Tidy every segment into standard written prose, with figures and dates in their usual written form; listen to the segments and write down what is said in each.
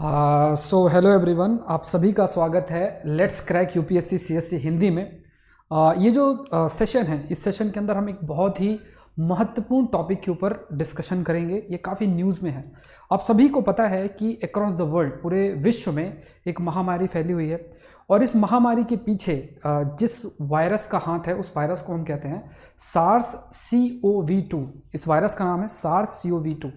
So hello everyone, आप सभी का स्वागत है let's crack UPSC CSC Hindi में। ये जो सेशन है, इस सेशन के अंदर हम एक बहुत ही महत्वपूर्ण टॉपिक के ऊपर डिस्कशन करेंगे। ये काफ़ी न्यूज़ में है। आप सभी को पता है कि अक्रॉस द वर्ल्ड, पूरे विश्व में एक महामारी फैली हुई है और इस महामारी के पीछे जिस वायरस का हाथ है, उस वायरस को हम कहते हैं SARS-CoV-2। इस वायरस का नाम है SARS-CoV-2।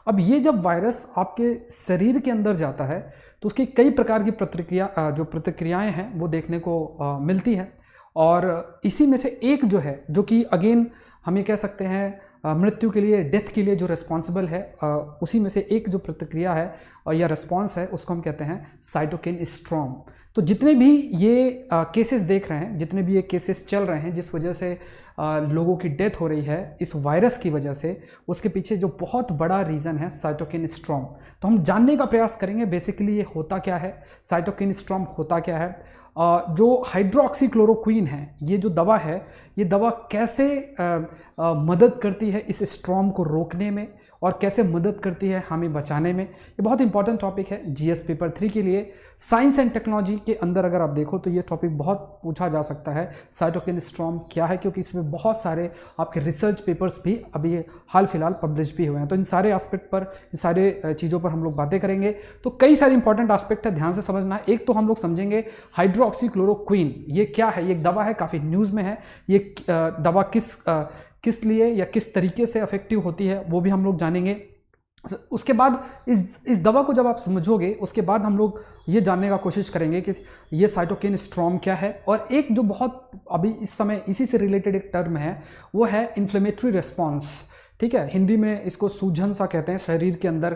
अब ये जब वायरस आपके शरीर के अंदर जाता है तो उसकी कई प्रकार की प्रतिक्रियाएं हैं वो देखने को मिलती हैं और इसी में से एक जो है, जो कि अगेन हम ये कह सकते हैं मृत्यु के लिए, डेथ के लिए जो रिस्पॉन्सिबल है, उसी में से एक जो प्रतिक्रिया है या रिस्पॉन्स है, उसको हम कहते हैं साइटोकिन स्टॉर्म। तो जितने भी ये केसेस देख रहे हैं, जितने भी ये केसेस चल रहे हैं जिस वजह से लोगों की डेथ हो रही है इस वायरस की वजह से, उसके पीछे जो बहुत बड़ा रीज़न है साइटोकिन स्टॉर्म। तो हम जानने का प्रयास करेंगे बेसिकली ये होता क्या है, साइटोकिन स्टॉर्म होता क्या है, जो हाइड्रोक्सीक्लोरोक्वीन है, ये जो दवा है, ये दवा कैसे मदद करती है इस स्टॉर्म को रोकने में और कैसे मदद करती है हमें बचाने में। ये बहुत इंपॉर्टेंट टॉपिक है जीएस पेपर 3 के लिए। साइंस एंड टेक्नोलॉजी के अंदर अगर आप देखो तो ये टॉपिक बहुत पूछा जा सकता है, साइटोकिन स्टॉर्म क्या है, क्योंकि इसमें बहुत सारे आपके रिसर्च पेपर्स भी अभी हाल फिलहाल पब्लिश भी हुए हैं। तो इन सारे एस्पेक्ट पर, इन सारे चीज़ों पर हम लोग बातें करेंगे। तो कई सारे इंपॉर्टेंट एस्पेक्ट है, ध्यान से समझना है। एक तो हम लोग समझेंगे हाइड्रोक्सीक्लोरोक्वीन ये क्या है। ये एक दवा है, काफ़ी न्यूज़ में है। ये दवा किस लिए या किस तरीके से इफेक्टिव होती है वो भी हम लोग जानेंगे। उसके बाद इस दवा को जब आप समझोगे, उसके बाद हम लोग ये जानने का कोशिश करेंगे कि ये साइटोकिन स्टॉर्म क्या है। और एक जो बहुत अभी इस समय इसी से रिलेटेड एक टर्म है वो है इन्फ्लेमेटरी रिस्पॉन्स। ठीक है, हिंदी में इसको सूजन सा कहते हैं। शरीर के अंदर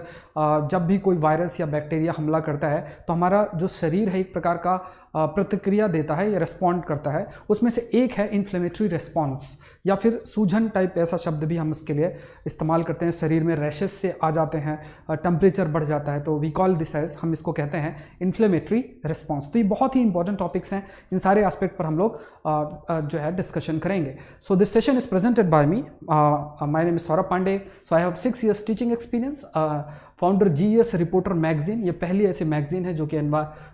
जब भी कोई वायरस या बैक्टीरिया हमला करता है तो हमारा जो शरीर है एक प्रकार का प्रतिक्रिया देता है या रिस्पॉन्ड करता है। उसमें से एक है इन्फ्लेमेटरी रिस्पॉन्स या फिर सूजन टाइप, ऐसा शब्द भी हम इसके लिए इस्तेमाल करते हैं। शरीर में रैशेस से आ जाते हैं, टेम्परेचर बढ़ जाता है, तो वी कॉल दिस एज, हम इसको कहते हैं इन्फ्लेमेटरी रिस्पॉन्स। तो ये बहुत ही इंपॉर्टेंट टॉपिक्स हैं। इन सारे एस्पेक्ट पर हम लोग जो है डिस्कशन करेंगे। So this session is presented by me, my name is Saurabh Pandey. So I have 6 years teaching experience, founder GS reporter magazine. ये पहली ऐसी मैगजीन है जो कि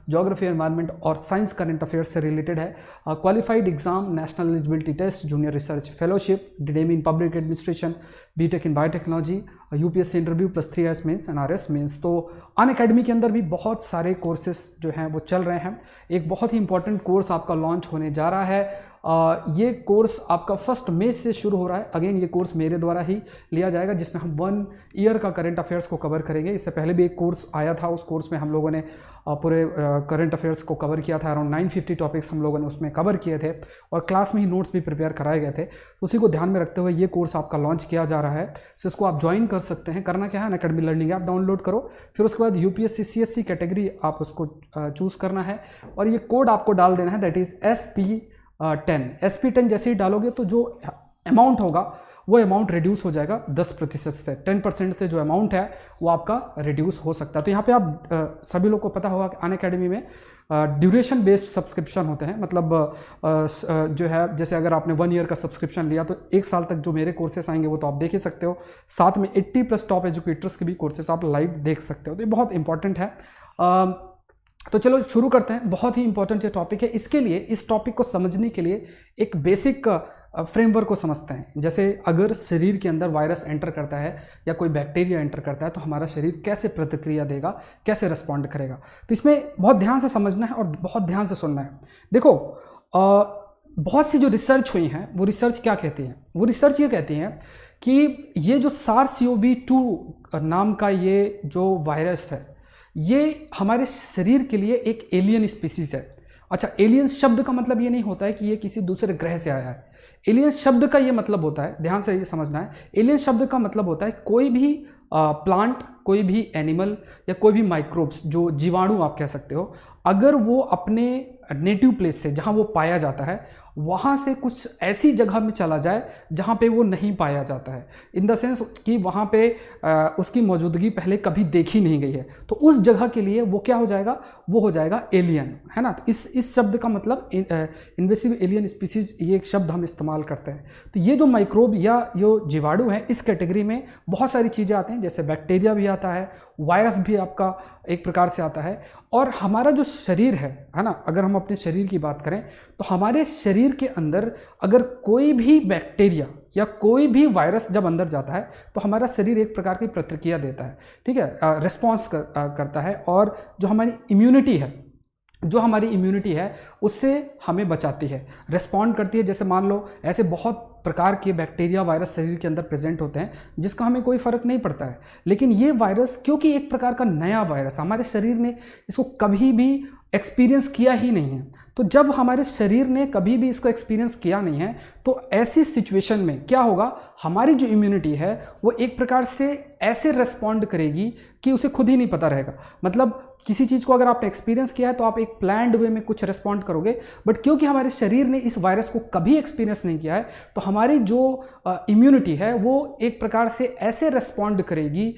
ज्योग्राफी, एनवायरनमेंट और साइंस करंट अफेयर्स से रिलेटेड है। Qualified exam, national eligibility test, junior research fellowship, डिडेमी in public administration, BTech in biotechnology, UPSC interview +3 IAS mains and RS mains. तो अनअकैडमी के अंदर भी बहुत सारे कोर्सेज जो हैं वो चल रहे हैं। एक बहुत ही इंपॉर्टेंट कोर्स आपका लॉन्च होने जा रहा है। ये कोर्स आपका 1 मई से शुरू हो रहा है। अगेन ये कोर्स मेरे द्वारा ही लिया जाएगा, जिसमें हम 1 ईयर का करंट अफेयर्स को कवर करेंगे। इससे पहले भी एक कोर्स आया था, उस कोर्स में हम लोगों ने पूरे करंट अफेयर्स को कवर किया था। अराउंड 950 टॉपिक्स हम लोगों ने उसमें कवर किए थे और क्लास में ही नोट्स भी प्रिपेयर कराए गए थे। उसी को ध्यान में रखते हुए ये कोर्स आपका लॉन्च किया जा रहा है। सो इसको आप ज्वाइन कर सकते हैं। करना क्या है, अनअकैडमी लर्निंग ऐप डाउनलोड करो, फिर उसके बाद यूपीएससी सीएससी कैटेगरी आप उसको चूज़ करना है और ये कोड आपको डाल देना है, दैट इज़ SP10। SP10 जैसे ही डालोगे तो जो अमाउंट होगा वो अमाउंट रिड्यूस हो जाएगा 10% से। 10% से जो अमाउंट है वो आपका रिड्यूस हो सकता है। तो यहाँ पे आप सभी लोग को पता होगा कि अनअकैडमी में ड्यूरेशन बेस्ड सब्सक्रिप्शन होते हैं। मतलब जो है, जैसे अगर आपने 1 ईयर का सब्सक्रिप्शन लिया तो 1 साल तक जो मेरे कोर्सेस आएंगे वो तो आप देख ही सकते हो। साथ में 80+ टॉप एजुकेटर्स के भी कोर्सेस आप लाइव देख सकते हो। तो ये बहुत इंपॉर्टेंट है। तो चलो शुरू करते हैं। बहुत ही इंपॉर्टेंट ये टॉपिक है। इसके लिए, इस टॉपिक को समझने के लिए एक बेसिक फ्रेमवर्क को समझते हैं। जैसे अगर शरीर के अंदर वायरस एंटर करता है या कोई बैक्टीरिया एंटर करता है तो हमारा शरीर कैसे प्रतिक्रिया देगा, कैसे रिस्पॉन्ड करेगा। तो इसमें बहुत ध्यान से समझना है और बहुत ध्यान से सुनना है। देखो, बहुत सी जो रिसर्च हुई हैं वो रिसर्च क्या कहती हैं, वो रिसर्च ये कहती हैं कि ये जो SARS-CoV-2 नाम का ये जो वायरस है, ये हमारे शरीर के लिए एक एलियन स्पीसीज है। अच्छा, एलियन शब्द का मतलब ये नहीं होता है कि ये किसी दूसरे ग्रह से आया है। एलियन शब्द का ये मतलब होता है, ध्यान से ये समझना है, एलियन शब्द का मतलब होता है कोई भी प्लांट, कोई भी एनिमल या कोई भी माइक्रोब्स, जो जीवाणु आप कह सकते हो, अगर वो अपने नेटिव प्लेस से, जहाँ वो पाया जाता है, वहाँ से कुछ ऐसी जगह में चला जाए जहाँ पे वो नहीं पाया जाता है, इन द सेंस कि वहाँ पे उसकी मौजूदगी पहले कभी देखी नहीं गई है, तो उस जगह के लिए वो क्या हो जाएगा, वो हो जाएगा एलियन, है ना। तो इस शब्द का मतलब इन्वेसिव एलियन स्पीसीज, ये एक शब्द हम इस्तेमाल करते हैं। तो ये जो माइक्रोब या जो जीवाणु है, इस कैटेगरी में बहुत सारी चीज़ें आती हैं, जैसे बैक्टीरिया भी आता है, वायरस भी आपका एक प्रकार से आता है। और हमारा जो शरीर है ना, अगर हम अपने शरीर की बात करें तो हमारे शरीर के अंदर अगर कोई भी बैक्टीरिया या कोई भी वायरस जब अंदर जाता है तो हमारा शरीर एक प्रकार की प्रतिक्रिया देता है, ठीक है, रिस्पॉन्स करता है, और जो हमारी इम्यूनिटी है उससे हमें बचाती है, रिस्पॉन्ड करती है। जैसे मान लो ऐसे बहुत प्रकार के बैक्टीरिया वायरस शरीर के अंदर प्रेजेंट होते हैं जिसका हमें कोई फ़र्क नहीं पड़ता है, लेकिन ये वायरस क्योंकि एक प्रकार का नया वायरस, हमारे शरीर ने इसको कभी भी एक्सपीरियंस किया ही नहीं है, तो जब हमारे शरीर ने कभी भी इसको एक्सपीरियंस किया नहीं है तो ऐसी सिचुएशन में क्या होगा, हमारी जो इम्यूनिटी है वो एक प्रकार से ऐसे रेस्पॉन्ड करेगी कि उसे खुद ही नहीं पता रहेगा। मतलब किसी चीज़ को अगर आपने एक्सपीरियंस किया है तो आप एक प्लान्ड वे में कुछ रेस्पॉन्ड करोगे, बट क्योंकि हमारे शरीर ने इस वायरस को कभी एक्सपीरियंस नहीं किया है तो हमारी जो इम्यूनिटी है वो एक प्रकार से ऐसे रेस्पॉन्ड करेगी,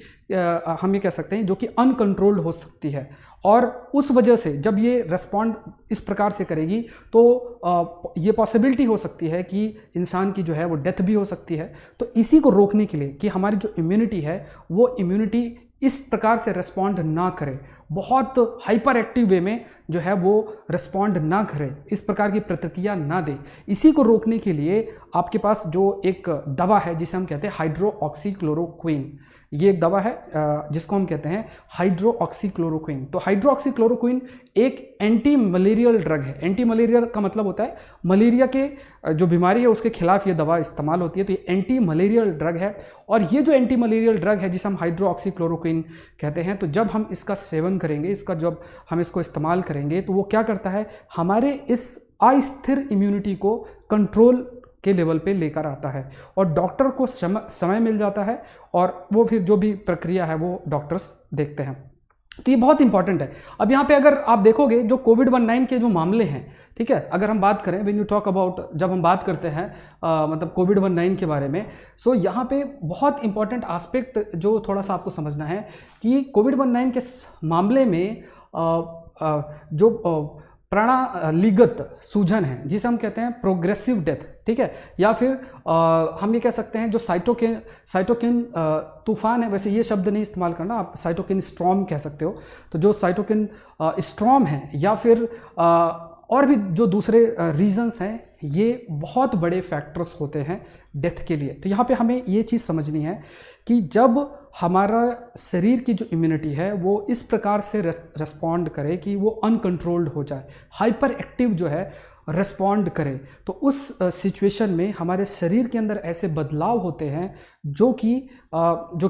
हम ये कह सकते हैं, जो कि अनकंट्रोल्ड हो सकती है। और उस वजह से जब ये रेस्पॉन्ड इस प्रकार से करेगी तो ये पॉसिबिलिटी हो सकती है कि इंसान की जो है वो डेथ भी हो सकती है। तो इसी को रोकने के लिए कि हमारी जो इम्यूनिटी है वो इम्यूनिटी इस प्रकार से रेस्पॉन्ड ना करे, बहुत हाइपर एक्टिव वे में जो है वो रेस्पॉन्ड ना करे, इस प्रकार की प्रतिक्रिया ना दे, इसी को रोकने के लिए आपके पास जो एक दवा है जिसे हम कहते हैं हाइड्रोक्सीक्लोरोक्विन, ये एक दवा है जिसको हम कहते हैं हाइड्रोक्सीक्लोरोक्विन। तो हाइड्रोक्सीक्लोरोक्विन एक एंटी मलेरियल ड्रग है। एंटी मलेरियल का मतलब होता है मलेरिया के जो बीमारी है उसके खिलाफ ये दवा इस्तेमाल होती है, तो ये एंटी मलेरियल ड्रग है। और ये जो एंटी मलेरियल ड्रग है जिसे हम हाइड्रोक्सीक्लोरोक्विन कहते हैं, तो जब हम इसका सेवन करेंगे, जब हम इसको इस्तेमाल करेंगे तो वो क्या करता है, हमारे इस अस्थिर इम्यूनिटी को कंट्रोल के लेवल पे लेकर आता है और डॉक्टर को समय मिल जाता है और वो फिर जो भी प्रक्रिया है वो डॉक्टर्स देखते हैं। तो ये बहुत इंपॉर्टेंट है। अब यहाँ पे अगर आप देखोगे जो कोविड-19 के जो मामले हैं, ठीक है, अगर हम बात करें व्हेन यू टॉक अबाउट, जब हम बात करते हैं मतलब कोविड-19 के बारे में, सो यहाँ पे बहुत इंपॉर्टेंट एस्पेक्ट जो थोड़ा सा आपको समझना है कि कोविड-19 के मामले में जो प्रणालीगत सूजन है जिसे हम कहते हैं प्रोग्रेसिव डेथ, ठीक है, या फिर हम ये कह सकते हैं जो साइटोकिन तूफान है, वैसे ये शब्द नहीं इस्तेमाल करना, आप साइटोकिन स्ट्रॉम कह सकते हो। तो जो साइटोकिन स्ट्रॉम है या फिर और भी जो दूसरे रीजंस हैं, ये बहुत बड़े फैक्टर्स होते हैं डेथ के लिए। तो यहाँ पे हमें ये चीज़ समझनी है कि जब हमारा शरीर की जो इम्यूनिटी है वो इस प्रकार से रेस्पॉन्ड करे कि वो अनकंट्रोल्ड हो जाए, हाइपर एक्टिव जो है रेस्पॉन्ड करे, तो उस सिचुएशन में हमारे शरीर के अंदर ऐसे बदलाव होते हैं जो कि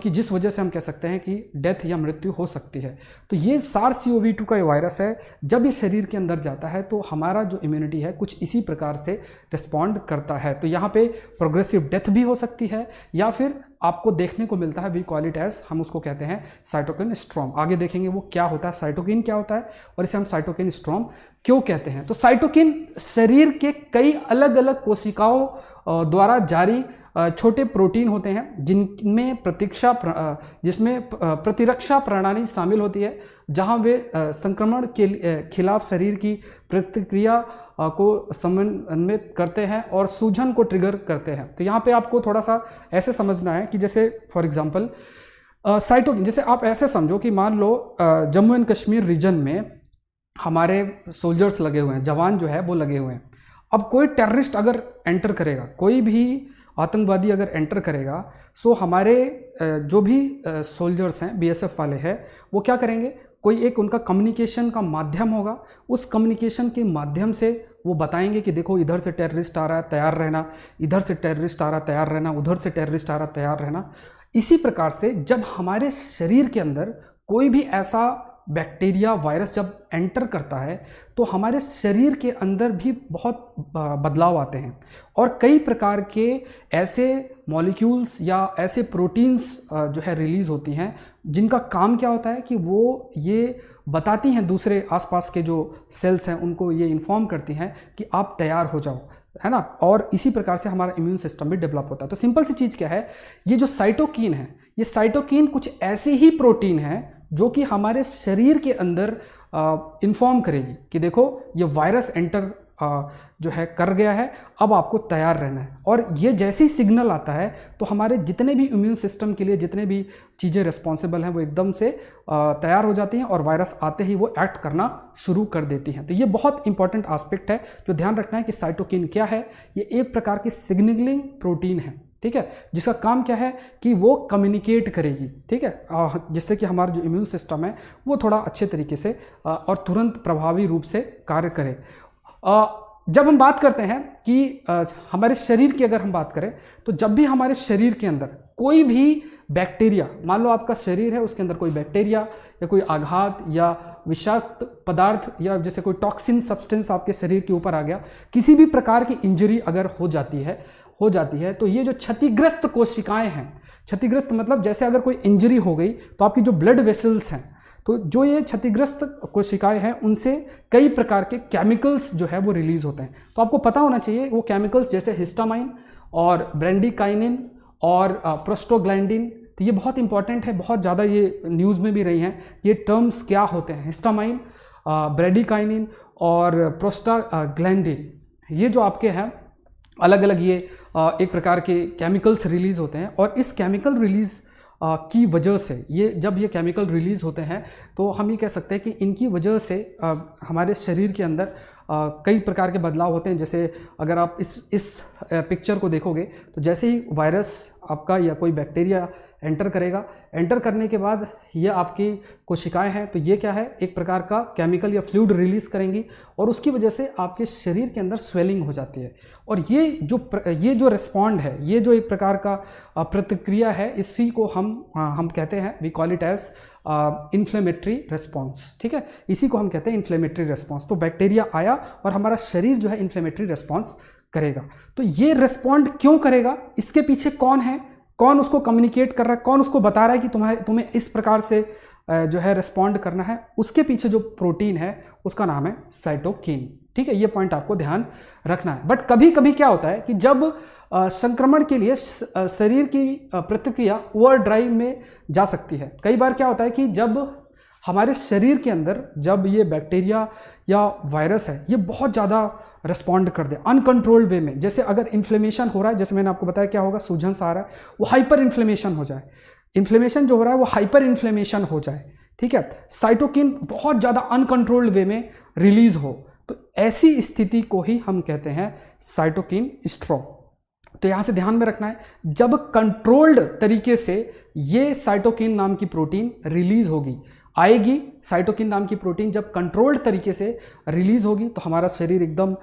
जिस वजह से हम कह सकते हैं कि डेथ या मृत्यु हो सकती है। तो ये SARS-CoV-2 का वायरस है, जब ये शरीर के अंदर जाता है तो हमारा जो इम्यूनिटी है कुछ इसी प्रकार से रिस्पॉन्ड करता है। तो यहाँ पे प्रोग्रेसिव डेथ भी हो सकती है या फिर आपको देखने को मिलता है, वी कॉल इट एज, हम उसको कहते हैं साइटोकिन स्ट्रॉम। आगे देखेंगे वो क्या होता है, साइटोकिन क्या होता है और इसे हम साइटोकिन स्ट्रॉम क्यों कहते हैं। तो साइटोकिन शरीर के कई अलग अलग कोशिकाओं द्वारा जारी छोटे प्रोटीन होते हैं जिसमें प्रतिरक्षा प्रणाली शामिल होती है, जहां वे संक्रमण के खिलाफ शरीर की प्रतिक्रिया को समन्वित करते हैं और सूजन को ट्रिगर करते हैं। तो यहाँ पे आपको थोड़ा सा ऐसे समझना है कि जैसे फॉर एग्जांपल साइटोकिन, जैसे आप ऐसे समझो कि मान लो जम्मू एंड कश्मीर रीजन में हमारे सोल्जर्स लगे हुए हैं, जवान जो है वो लगे हुए हैं। अब कोई टेररिस्ट अगर एंटर करेगा, कोई भी आतंकवादी अगर एंटर करेगा, सो हमारे जो भी सोल्जर्स हैं, BSF वाले हैं, वो क्या करेंगे, कोई एक उनका कम्युनिकेशन का माध्यम होगा, उस कम्युनिकेशन के माध्यम से वो बताएंगे कि देखो इधर से टेररिस्ट आ रहा है, तैयार रहना, इधर से टेररिस्ट आ रहा है, तैयार रहना, उधर से टेररिस्ट आ रहा है, तैयार रहना। इसी प्रकार से जब हमारे शरीर के अंदर कोई भी ऐसा बैक्टीरिया वायरस जब एंटर करता है तो हमारे शरीर के अंदर भी बहुत बदलाव आते हैं और कई प्रकार के ऐसे मॉलिक्यूल्स या ऐसे प्रोटीन्स जो है रिलीज़ होती हैं जिनका काम क्या होता है कि वो ये बताती हैं दूसरे आसपास के जो सेल्स हैं, उनको ये इन्फॉर्म करती हैं कि आप तैयार हो जाओ, है ना, और इसी प्रकार से हमारा इम्यून सिस्टम भी डेवलप होता है। तो सिंपल सी चीज़ क्या है, ये जो साइटोकिन है, ये साइटोकिन कुछ ऐसी ही प्रोटीन है जो कि हमारे शरीर के अंदर इन्फॉर्म करेगी कि देखो ये वायरस एंटर जो है कर गया है, अब आपको तैयार रहना है। और ये जैसे ही सिग्नल आता है तो हमारे जितने भी इम्यून सिस्टम के लिए जितने भी चीज़ें रिस्पॉन्सिबल हैं वो एकदम से तैयार हो जाती हैं और वायरस आते ही वो एक्ट करना शुरू कर देती हैं। तो ये बहुत इंपॉर्टेंट एस्पेक्ट है जो ध्यान रखना है कि साइटोकिन क्या है। ये एक प्रकार की सिग्नलिंग प्रोटीन है, ठीक है, जिसका काम क्या है कि वो कम्युनिकेट करेगी, ठीक है, जिससे कि हमारा जो इम्यून सिस्टम है वो थोड़ा अच्छे तरीके से और तुरंत प्रभावी रूप से कार्य करे। जब हम बात करते हैं कि हमारे शरीर की अगर हम बात करें तो जब भी हमारे शरीर के अंदर कोई भी बैक्टीरिया, मान लो आपका शरीर है उसके अंदर कोई बैक्टीरिया या कोई आघात या विषाक्त पदार्थ या जैसे कोई टॉक्सिन सब्सटेंस आपके शरीर के ऊपर आ गया, किसी भी प्रकार की इंजरी अगर हो जाती है तो ये जो क्षतिग्रस्त कोशिकाएं हैं, क्षतिग्रस्त मतलब जैसे अगर कोई इंजरी हो गई तो आपकी जो ब्लड वेसल्स हैं, तो जो ये क्षतिग्रस्त कोशिकाएं हैं उनसे कई प्रकार के केमिकल्स जो है वो रिलीज होते हैं। तो आपको पता होना चाहिए वो केमिकल्स जैसे हिस्टामाइन और ब्रेंडिकाइनिन और प्रोस्टोग्लैंडिन, तो ये बहुत इंपॉर्टेंट है, बहुत ज़्यादा ये न्यूज़ में भी रही हैं। ये टर्म्स क्या होते हैं, हिस्टामाइन, ब्रेंडिकाइनिन और प्रोस्टाग्लैंडिन, ये जो आपके हैं अलग अलग ये एक प्रकार के केमिकल्स रिलीज होते हैं। और इस केमिकल रिलीज की वजह से ये जब ये केमिकल रिलीज होते हैं तो हम ये कह सकते हैं कि इनकी वजह से हमारे शरीर के अंदर कई प्रकार के बदलाव होते हैं। जैसे अगर आप इस पिक्चर को देखोगे तो जैसे ही वायरस आपका या कोई बैक्टीरिया एंटर करेगा, एंटर करने के बाद ये आपकी कोशिकाएं हैं तो ये क्या है, एक प्रकार का केमिकल या फ्लूइड रिलीज करेंगी और उसकी वजह से आपके शरीर के अंदर स्वेलिंग हो जाती है। और ये जो रिस्पॉन्ड है, ये जो एक प्रकार का प्रतिक्रिया है, इसी को हम कहते हैं, we call it as inflammatory response, ठीक है, इसी को हम कहते हैं इन्फ्लेमेटरी रिस्पॉन्स। तो बैक्टीरिया आया और हमारा शरीर जो है इन्फ्लेमेटरी रिस्पॉन्स करेगा। तो ये रिस्पॉन्ड क्यों करेगा, इसके पीछे कौन है, कौन उसको कम्युनिकेट कर रहा है, कौन उसको बता रहा है कि तुम्हें इस प्रकार से जो है रिस्पॉन्ड करना है, उसके पीछे जो प्रोटीन है उसका नाम है साइटोकिन, ठीक है, ये पॉइंट आपको ध्यान रखना है। बट कभी कभी क्या होता है कि जब संक्रमण के लिए शरीर की प्रतिक्रिया ओवर ड्राइव में जा सकती है। कई बार क्या होता है कि जब हमारे शरीर के अंदर जब ये बैक्टीरिया या वायरस है ये बहुत ज़्यादा रिस्पॉन्ड कर दे अनकंट्रोल्ड वे में, जैसे अगर इन्फ्लेमेशन हो रहा है, जैसे मैंने आपको बताया क्या होगा, सूजन सा आ रहा है, वो हाइपर इन्फ्लेमेशन हो जाए, इन्फ्लेमेशन जो हो रहा है वो हाइपर इन्फ्लेमेशन हो जाए, ठीक है, साइटोकिन बहुत ज़्यादा अनकंट्रोल्ड वे में रिलीज हो, तो ऐसी स्थिति को ही हम कहते हैं साइटोकिन स्ट्रोम। तो यहाँ से ध्यान में रखना है, जब कंट्रोल्ड तरीके से ये साइटोकिन नाम की प्रोटीन रिलीज होगी, आएगी, साइटोकिन नाम की प्रोटीन जब कंट्रोल्ड तरीके से रिलीज होगी तो हमारा शरीर एकदम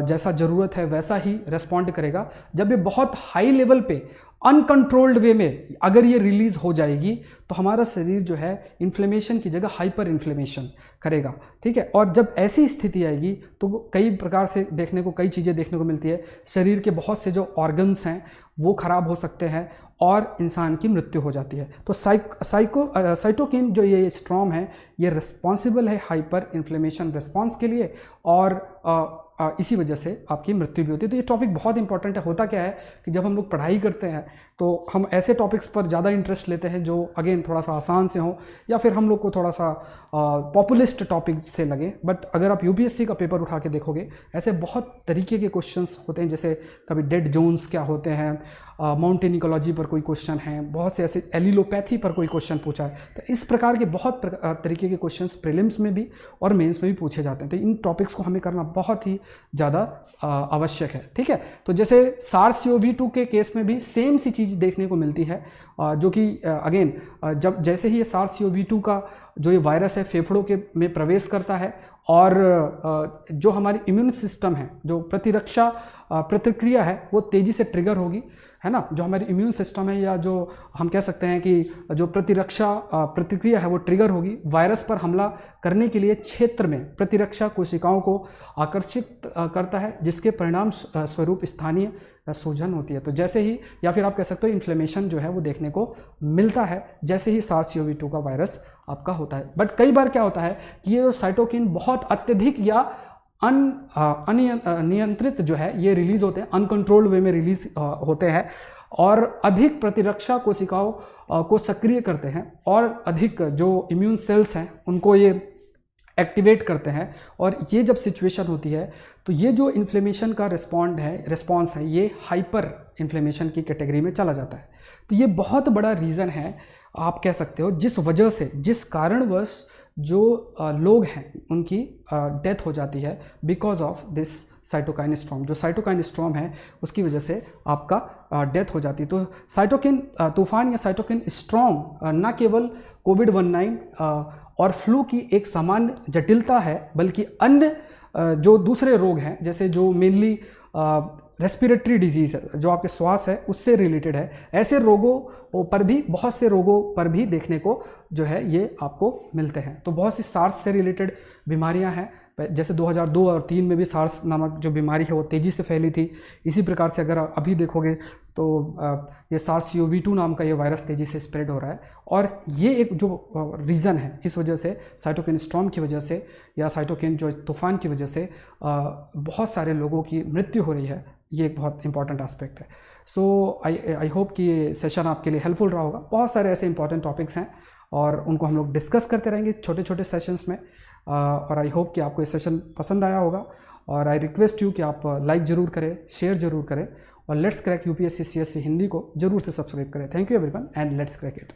जैसा ज़रूरत है वैसा ही रिस्पॉन्ड करेगा। जब ये बहुत हाई लेवल पे अनकंट्रोल्ड वे में अगर ये रिलीज हो जाएगी तो हमारा शरीर जो है इन्फ्लेमेशन की जगह हाइपर इन्फ्लेमेशन करेगा, ठीक है। और जब ऐसी स्थिति आएगी तो कई प्रकार से कई चीज़ें देखने को मिलती है, शरीर के बहुत से जो ऑर्गन्स हैं वो खराब हो सकते हैं और इंसान की मृत्यु हो जाती है। तो साइटोकिन जो ये स्ट्रॉम है ये रिस्पॉन्सिबल है हाइपर इन्फ्लेमेशन रिस्पॉन्स के लिए और इसी वजह से आपकी मृत्यु भी होती है। तो ये टॉपिक बहुत इंपॉर्टेंट है। होता क्या है कि जब हम लोग पढ़ाई करते हैं तो हम ऐसे टॉपिक्स पर ज़्यादा इंटरेस्ट लेते हैं जो अगेन थोड़ा सा आसान से हो या फिर हम लोग को थोड़ा सा पॉपुलिस्ट टॉपिक से लगे। बट अगर आप यूपीएससी का पेपर उठा के देखोगे ऐसे बहुत तरीके के क्वेश्चंस होते हैं, जैसे कभी डेड जोन्स क्या होते हैं, माउंटेन इकोलॉजी पर कोई क्वेश्चन है, बहुत से ऐसे एलिलोपैथी पर कोई क्वेश्चन पूछा है। तो इस प्रकार के बहुत तरीके के क्वेश्चंस प्रीलिम्स में भी और मेंस में भी पूछे जाते हैं। तो इन टॉपिक्स को हमें करना बहुत ही ज़्यादा आवश्यक है, ठीक है। तो जैसे SARS-CoV-2 के केस में भी सेम सी चीज़ देखने को मिलती है, जो कि अगेन जब जैसे ही ये SARS-CoV-2 का जो ये वायरस है फेफड़ों के में प्रवेश करता है और जो हमारी इम्यून सिस्टम है, जो प्रतिरक्षा प्रतिक्रिया है वो तेज़ी से ट्रिगर होगी, है ना। जो हमारी इम्यून सिस्टम है या जो हम कह सकते हैं कि जो प्रतिरक्षा प्रतिक्रिया है वो ट्रिगर होगी, वायरस पर हमला करने के लिए क्षेत्र में प्रतिरक्षा कोशिकाओं को आकर्षित करता है, जिसके परिणाम स्वरूप स्थानीय सूजन होती है। तो जैसे ही या फिर आप कह सकते हो इन्फ्लेमेशन जो है वो देखने को मिलता है जैसे ही SARS-CoV-2 का वायरस आपका होता है। बट कई बार क्या होता है कि ये साइटोकिन बहुत अत्यधिक या अनियंत्रित जो है ये रिलीज होते हैं, अनकंट्रोल्ड वे में रिलीज होते हैं और अधिक प्रतिरक्षा कोशिकाओं को सक्रिय करते हैं और अधिक जो इम्यून सेल्स हैं उनको ये एक्टिवेट करते हैं। और ये जब सिचुएशन होती है तो ये जो इन्फ्लेमेशन का रिस्पॉन्स है ये हाइपर इन्फ्लेमेशन की कैटेगरी में चला जाता है। तो ये बहुत बड़ा रीज़न है आप कह सकते हो जिस वजह से, जिस कारणवश जो लोग हैं उनकी डेथ हो जाती है because of this cytokine storm. जो साइटोकाइन स्टॉर्म है उसकी वजह से आपका डेथ हो जाती है। तो साइटोकिन तूफान या साइटोकिन स्टॉर्म न केवल कोविड-19 और फ्लू की एक सामान्य जटिलता है बल्कि अन्य जो दूसरे रोग हैं जैसे जो मेनली रेस्पिरेटरी डिजीज़ है, जो आपके श्वास है उससे रिलेटेड है, ऐसे रोगों पर भी, बहुत से रोगों पर भी देखने को जो है ये आपको मिलते हैं। तो बहुत सी सार्स से रिलेटेड बीमारियां हैं, जैसे 2002 और 2003 में भी सार्स नामक जो बीमारी है वो तेज़ी से फैली थी। इसी प्रकार से अगर अभी देखोगे तो ये SARS-CoV-2 नाम का ये वायरस तेज़ी से स्प्रेड हो रहा है। और ये एक जो रीज़न है, इस वजह से साइटोकिन स्टॉर्म की वजह से या साइटोकिन जो तूफान की वजह से बहुत सारे लोगों की मृत्यु हो रही है, ये एक बहुत इंपॉर्टेंट एस्पेक्ट है। सो आई होप कि ये सेशन आपके लिए हेल्पफुल रहा होगा। बहुत सारे ऐसे इंपॉर्टेंट टॉपिक्स हैं और उनको हम लोग डिस्कस करते रहेंगे छोटे छोटे सेशंस में। और आई होप कि आपको ये सेशन पसंद आया होगा और आई रिक्वेस्ट यू कि आप लाइक ज़रूर करें, शेयर ज़रूर करें और let's crack UPSC CSC Hindi को ज़रूर से सब्सक्राइब करें। Thank you everyone and let's crack it.